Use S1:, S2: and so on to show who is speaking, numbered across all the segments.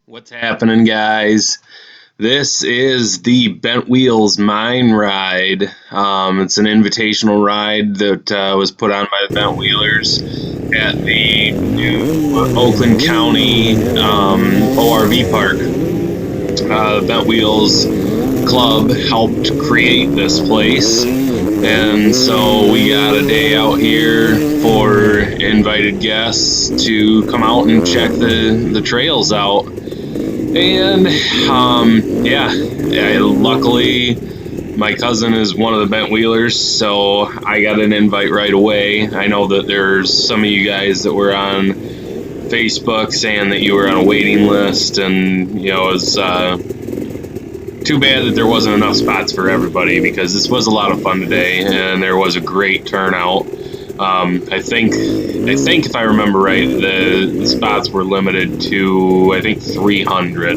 S1: What's happening, guys? This is the Bent Wheels Mine Ride. It's an invitational ride that was put on by the Bent Wheelers at the new Oakland County ORV park. The Bent Wheels Club helped create this place, and so we got a day out here for invited guests to come out and check the trails out. And luckily my cousin is one of the Bent Wheelers, so I got an invite right away. I know that there's some of you guys that were on Facebook saying that you were on a waiting list, and it's too bad that there wasn't enough spots for everybody, because this was a lot of fun today and there was a great turnout. I think if I remember right, the spots were limited to, I think, 300.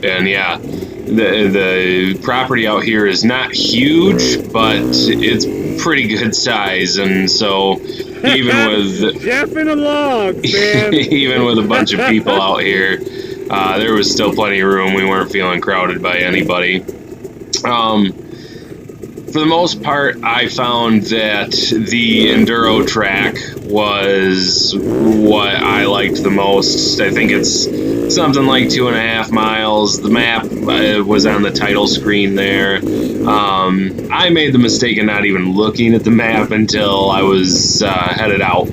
S1: And yeah, the property out here is not huge, but it's pretty good size, and so even with
S2: Jeff in a log, man.
S1: even with a bunch of people out here, there was still plenty of room. We weren't feeling crowded by anybody. For the most part, I found that the enduro track was what I liked the most. I think it's something like 2.5 miles. The map was on the title screen there. I made the mistake of not even looking at the map until I was headed out.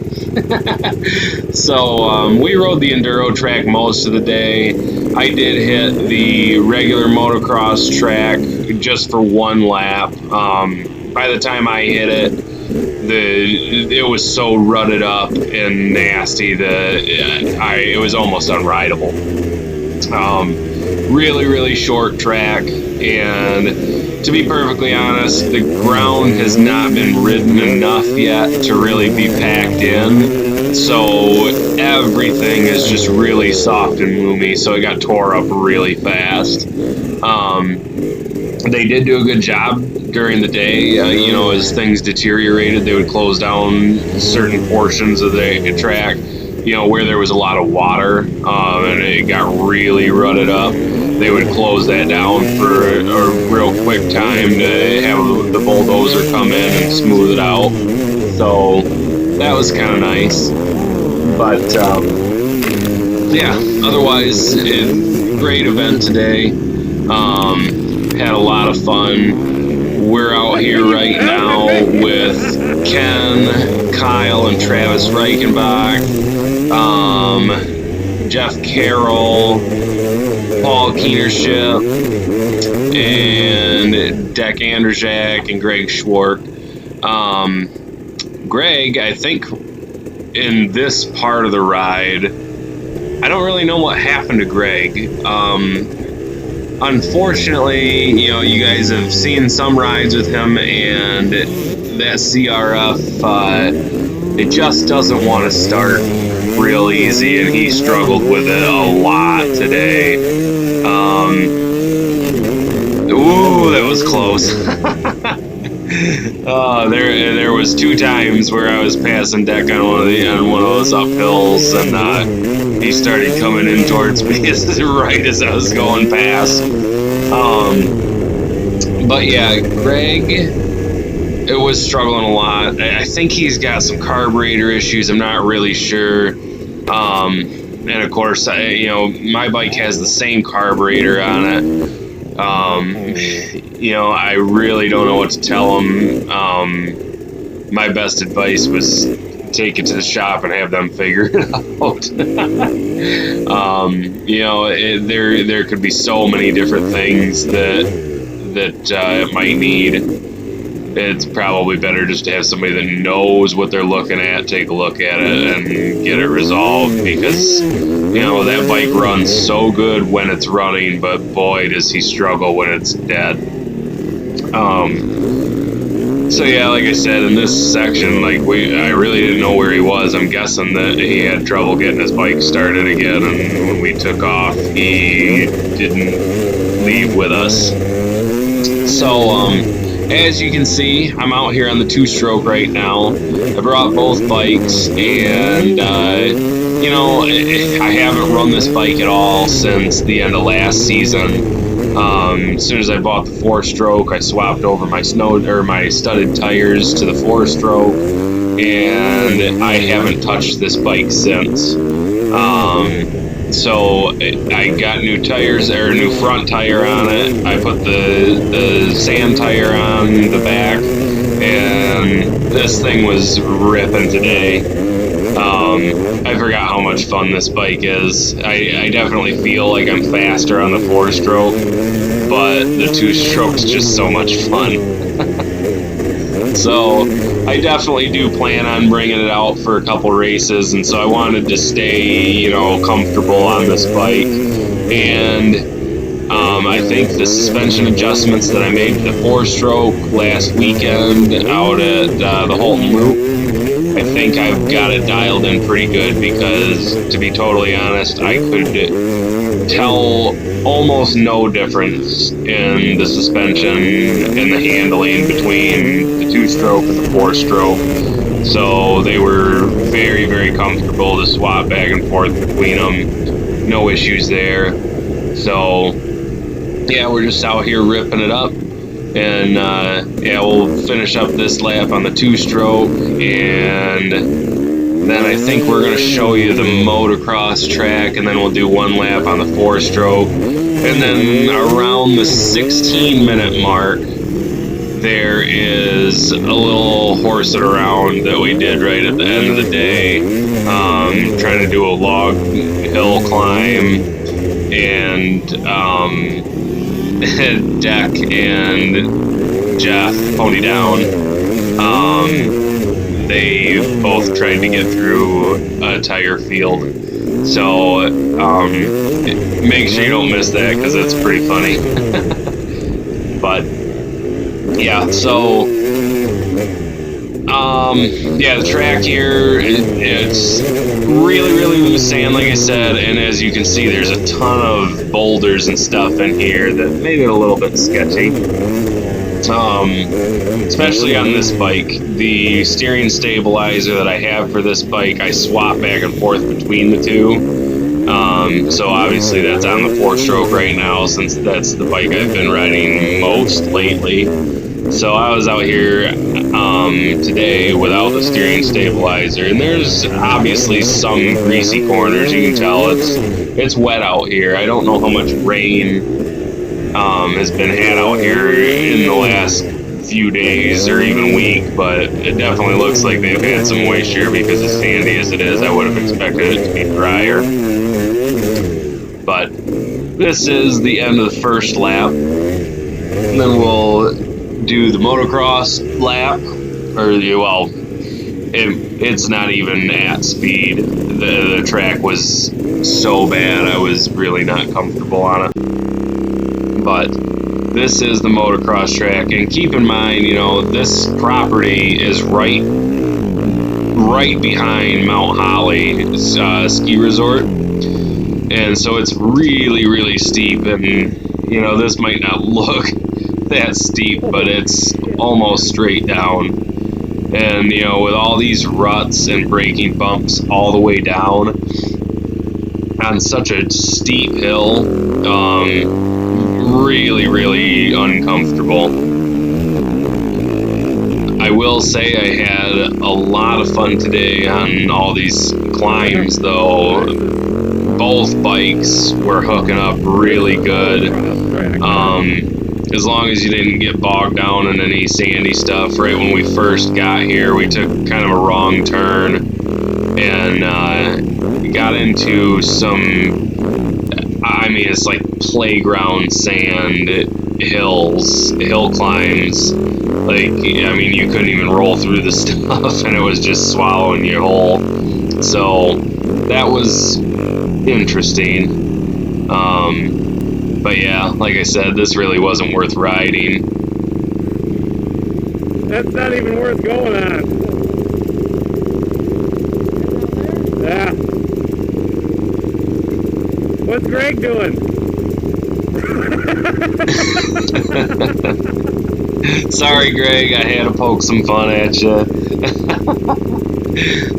S1: So we rode the enduro track most of the day. I did hit the regular motocross track just for one lap. By the time I hit it, it was so rutted up and nasty that it was almost unrideable. Really short track, and to be perfectly honest, the ground has not been ridden enough yet to really be packed in, so everything is just really soft and roomy, so it got tore up really fast. They did do a good job during the day. As things deteriorated, they would close down certain portions of the track, where there was a lot of water, and it got really rutted up. They would close that down for a real quick time to have the bulldozer come in and smooth it out. So that was kind of nice. But otherwise, great event today. Had a lot of fun. We're out here right now with Ken, Kyle, and Travis Reichenbach, Jeff Carroll, Paul Keenership, and Deck Anderjak, and Greg Schwark. Greg, I think in this part of the ride, I don't really know what happened to Greg. Unfortunately, you guys have seen some rides with him, and that CRF, it just doesn't want to start real easy, and he struggled with it a lot today. Ooh, that was close. There was 2 times where I was passing Deck on one of those uphills, and he started coming in towards me right as I was going past. But yeah, Greg, it was struggling a lot. I think he's got some carburetor issues. I'm not really sure. And of course, my bike has the same carburetor on it. I really don't know what to tell him. My best advice was take it to the shop and have them figure it out. There could be so many different things that it might need. It's probably better just to have somebody that knows what they're looking at take a look at it and get it resolved, because that bike runs so good when it's running, but boy does he struggle when it's dead. So yeah, like I said, in this section, I really didn't know where he was. I'm guessing that he had trouble getting his bike started again, and when we took off, he didn't leave with us. So as you can see, I'm out here on the 2-stroke right now. I brought both bikes, and I haven't run this bike at all since the end of last season. As soon as I bought the 4-stroke, I swapped over my my studded tires to the 4-stroke, and I haven't touched this bike since. So I got new tires, or a new front tire on it. I put the sand tire on the back, and this thing was ripping today. I forgot how much fun this bike is. I definitely feel like I'm faster on the 4-stroke, but the 2-stroke's just so much fun. So I definitely do plan on bringing it out for a couple races, and so I wanted to stay, comfortable on this bike. And I think the suspension adjustments that I made to the 4-stroke last weekend out at the Holton Loop, I think I've got it dialed in pretty good, because to be totally honest, I could tell almost no difference in the suspension and the handling between the 2-stroke and the 4-stroke. So they were very, very comfortable to swap back and forth between them. No issues there. So yeah, we're just out here ripping it up. And we'll finish up this lap on the 2-stroke, and then I think we're going to show you the motocross track, and then we'll do one lap on the 4-stroke. And then around the 16-minute mark, there is a little horsing around that we did right at the end of the day, trying to do a log hill climb, and Deck and Jeff, Pony Down, they both tried to get through a tire field. So make sure you don't miss that, because it's pretty funny. But yeah, so the track here, it's really, really loose sand, like I said, and as you can see, there's a ton of boulders and stuff in here that made it a little bit sketchy. Especially on this bike. The steering stabilizer that I have for this bike, I swap back and forth between the two. So obviously that's on the 4-stroke right now, since that's the bike I've been riding most lately. So I was out here today without the steering stabilizer, and there's obviously some greasy corners. You can tell it's wet out here. I don't know how much rain has been had out here in the last few days or even week, but it definitely looks like they've had some moisture, because as sandy as it is, I would have expected it to be drier. But this is the end of the first lap, and then we'll do the motocross lap, it's not even at speed. The track was so bad, I was really not comfortable on it. But this is the motocross track, and keep in mind, this property is right behind Mount Holly ski resort, and so it's really, really steep, and this might not look that steep, but it's almost straight down. And with all these ruts and braking bumps all the way down on such a steep hill, really, really uncomfortable. I will say I had a lot of fun today on all these climbs, though. Both bikes were hooking up really good. As long as you didn't get bogged down in any sandy stuff. Right when we first got here, we took kind of a wrong turn and got into some, it's like playground sand hill climbs. You couldn't even roll through the stuff, and it was just swallowing you whole. So that was interesting. But yeah, like I said, this really wasn't worth riding.
S2: That's not even worth going on. Yeah. What's Greg doing?
S1: Sorry, Greg, I had to poke some fun at you.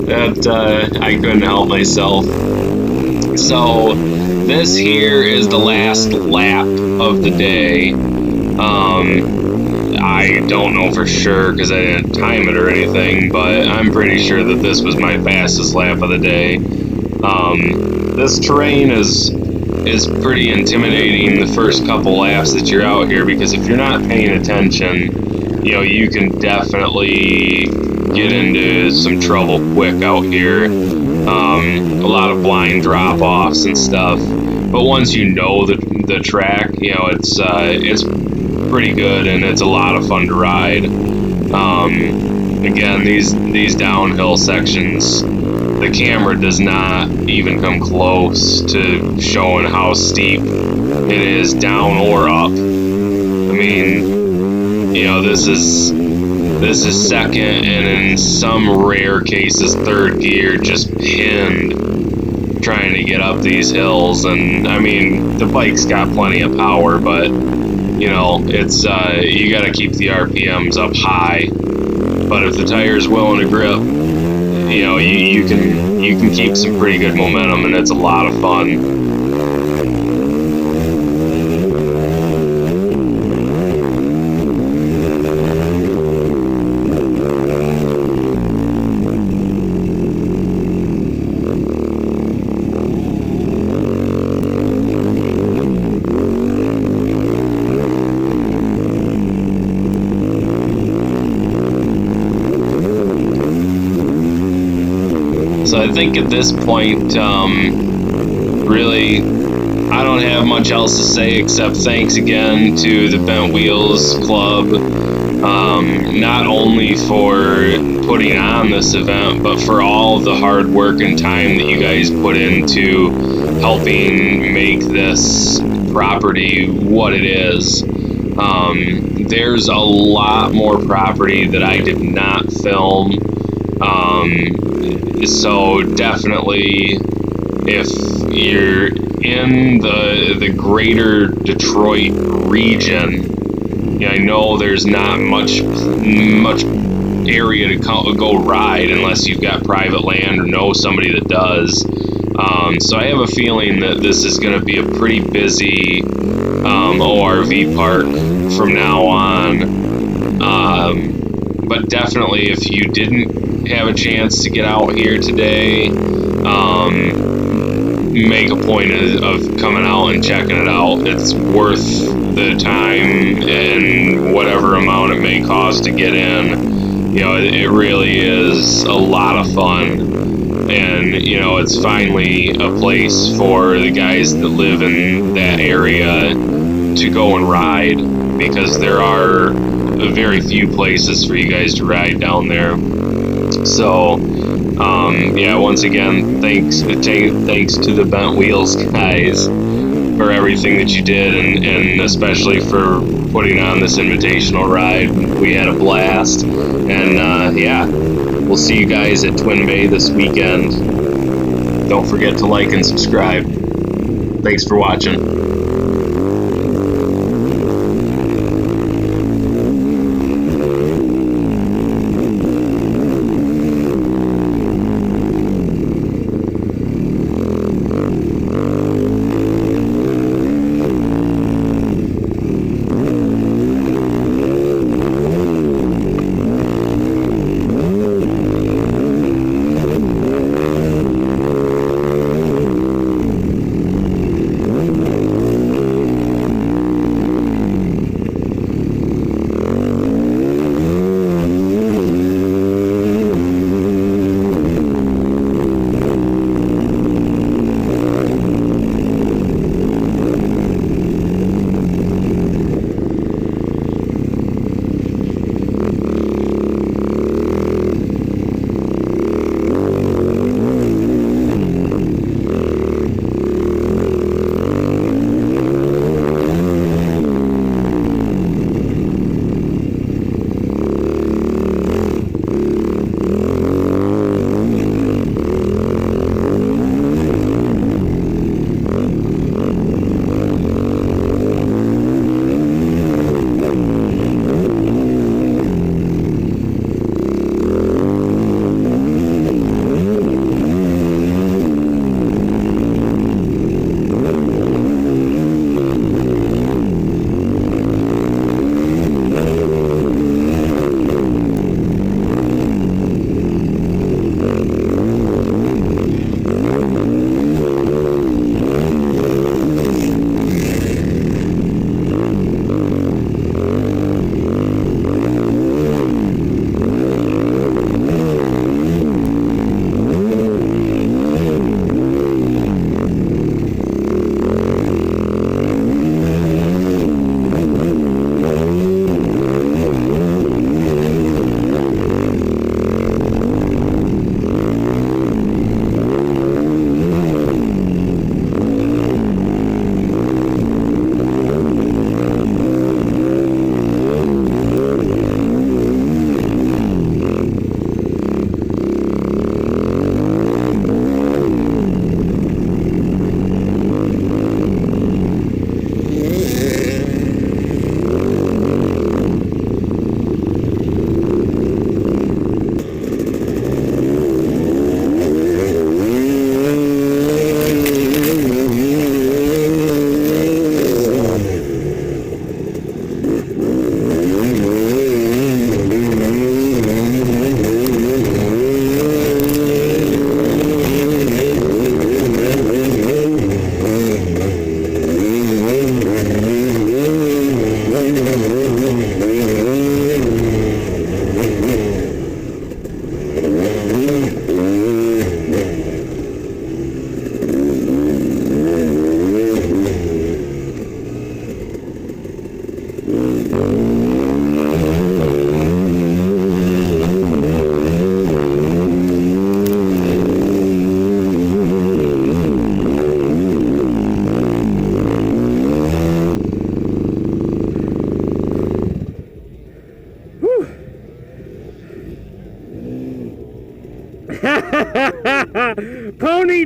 S1: That I couldn't help myself. So this here is the last lap of the day. I don't know for sure because I didn't time it or anything, but I'm pretty sure that this was my fastest lap of the day. This terrain is pretty intimidating the first couple laps that you're out here, because if you're not paying attention, you know, you can definitely get into some trouble quick out here. A lot of blind drop-offs and stuff, but once you know the track, you know, it's pretty good and it's a lot of fun to ride. Again, these downhill sections, the camera does not even come close to showing how steep it is down or up. I mean, you know, this is second and in some rare cases third gear, just pinned trying to get up these hills. And I mean, the bike's got plenty of power, but you know, it's you got to keep the RPMs up high. But if the tire's willing to grip, you know, you can keep some pretty good momentum, and it's a lot of fun. So I think at this point, really, I don't have much else to say except thanks again to the Bent Wheels Club, not only for putting on this event, but for all the hard work and time that you guys put into helping make this property what it is. There's a lot more property that I did not film. So definitely, if you're in the greater Detroit region, I know there's not much area to go ride unless you've got private land or know somebody that does. So I have a feeling that this is going to be a pretty busy ORV park from now on. But definitely, if you didn't have a chance to get out here today, make a point of coming out and checking it out. It's worth the time and whatever amount it may cost to get in. You know, it really is a lot of fun, and you know, it's finally a place for the guys that live in that area to go and ride, because there are very few places for you guys to ride down there. So, yeah, once again, thanks to the Bent Wheels guys for everything that you did, and especially for putting on this invitational ride. We had a blast, and yeah, we'll see you guys at Twin Bay this weekend. Don't forget to like and subscribe. Thanks for watching.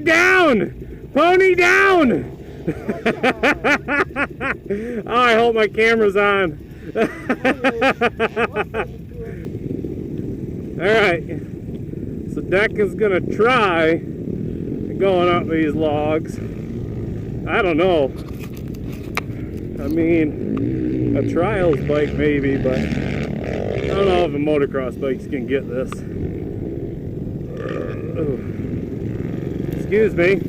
S2: down! Pony down! Oh, I hope my camera's on. Alright. So Deck is gonna try going up these logs. I don't know. I mean, a trials bike maybe, but I don't know if a motocross bikes can get this. Excuse me.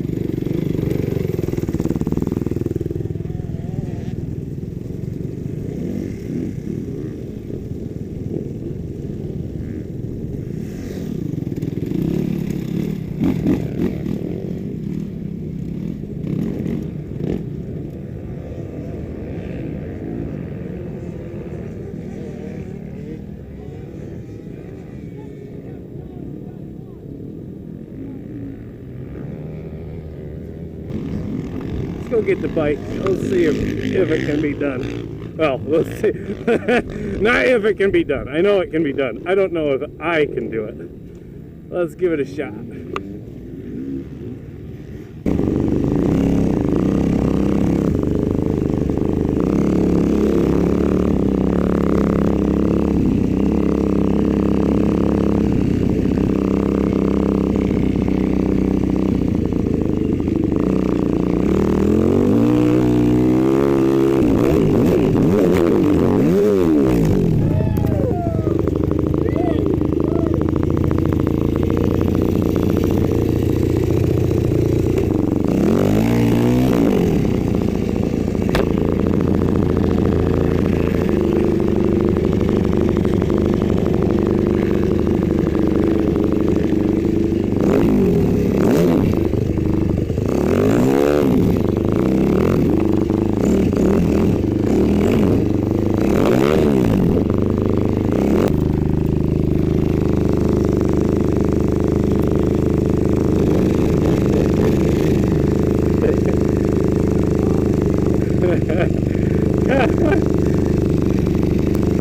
S2: Go get the bike. Let's see if it can be done. Well, let's see. Not if it can be done. I know it can be done. I don't know if I can do it. Let's give it a shot.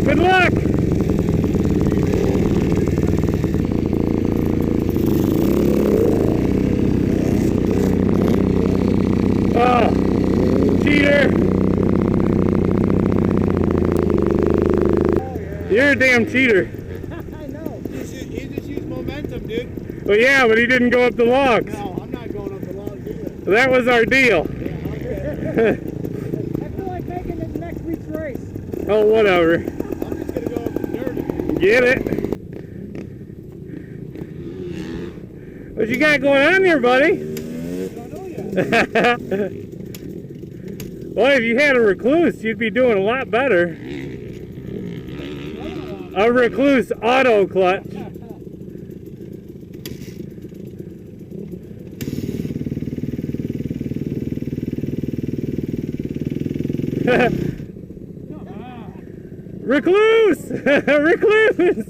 S2: Good luck! Oh, cheater! You're a damn cheater.
S3: I know. He just used momentum, dude.
S2: Well, yeah, but he didn't go up the logs.
S3: No, I'm not going up the logs either.
S2: That was our deal.
S3: I feel like making it next week's race.
S2: Oh, whatever.
S3: I'm just going to go up the dirty.
S2: Get it? What you got going on there, buddy?
S3: I don't know yet.
S2: Well, if you had a recluse, you'd be doing a lot better. A recluse auto clutch. Recluse! Recluse!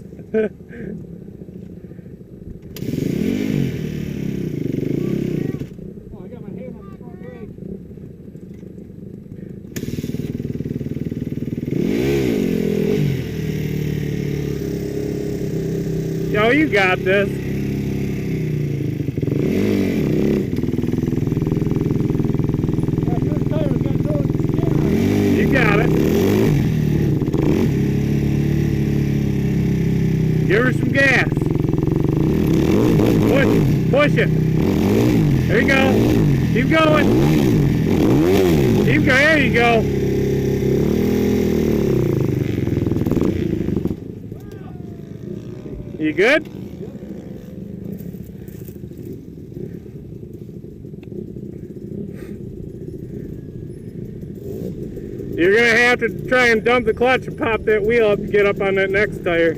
S3: Oh, I got my hand on the front brake.
S2: Yo, you got this.
S3: First tire was going to throw the skin on.
S2: You got it. Give her some gas. Push it. There you go. Keep going. Keep going. There you go. You good? You're gonna have to try and dump the clutch and pop that wheel up to get up on that next tire.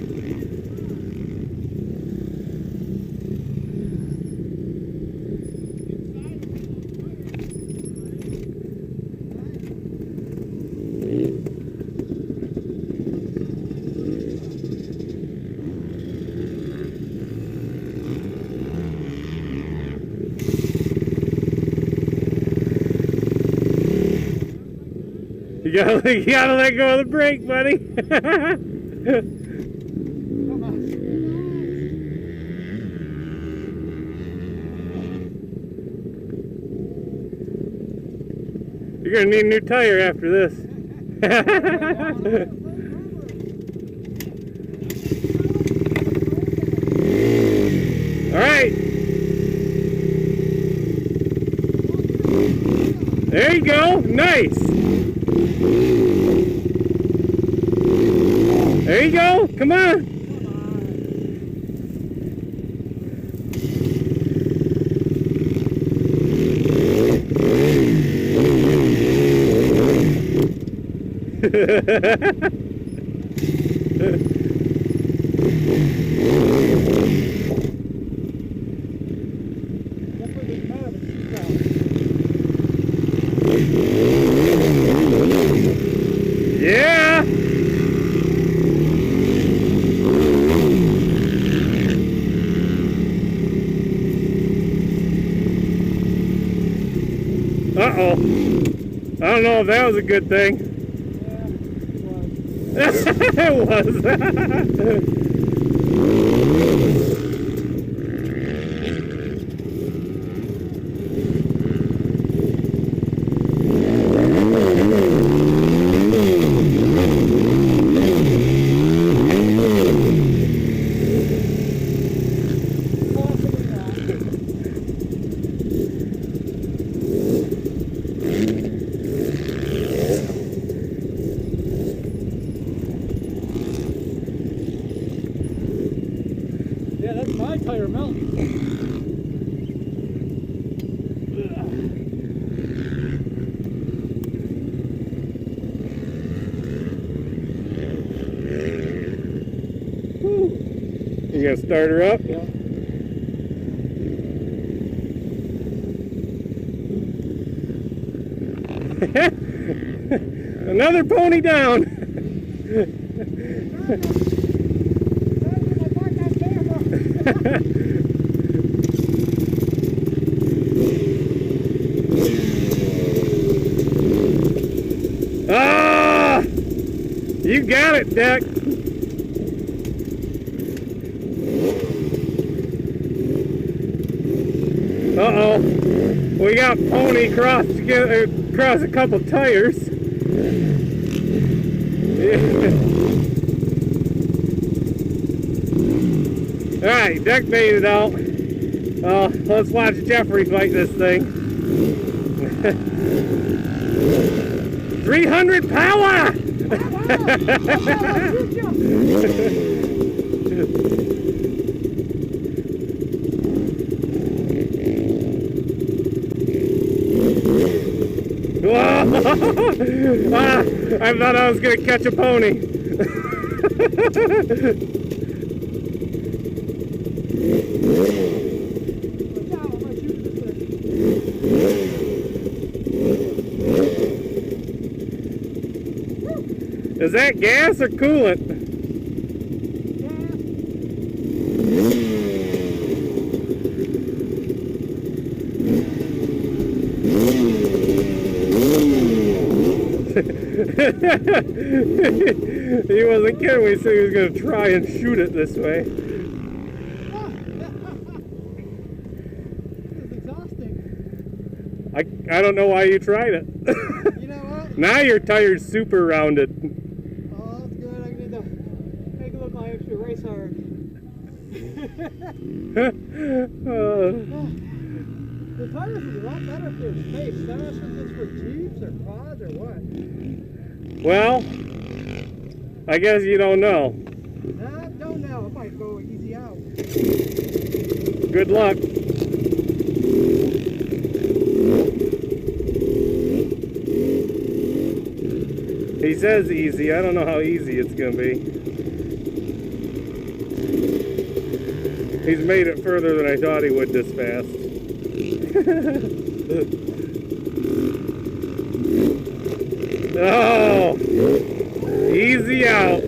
S2: You gotta let go of the brake, buddy.
S3: Come on.
S2: You're gonna need a new tire after this. All right. There you go. Nice. There you go. Come on. Yeah. Uh-oh. I don't know if that was a good thing. Yeah, it was.
S3: Yeah, that's my tire melting.
S2: You gonna start her up?
S3: Yeah.
S2: Another pony down. Ah! You got it, Dick. Uh-oh. We got pony crossed together across a couple tires. Alright, Dick made it out. Let's watch Jeffrey fight this thing. 300 power! I thought I was going to catch a pony. Is that gas or coolant? He wasn't kidding when he said he was going to try and shoot it this way.
S3: It's exhausting.
S2: I don't know why you tried it.
S3: You know what?
S2: Now your tire's super rounded.
S3: Oh, that's good. I need to make it look like I actually race hard. The tires is a lot better for space. I'm not sure if it's for Jeeps or quads or what.
S2: Well, I guess you don't know.
S3: I don't know. It might go easy out.
S2: Good luck. He says easy. I don't know how easy it's going to be. He's made it further than I thought he would this fast. Oh, easy out.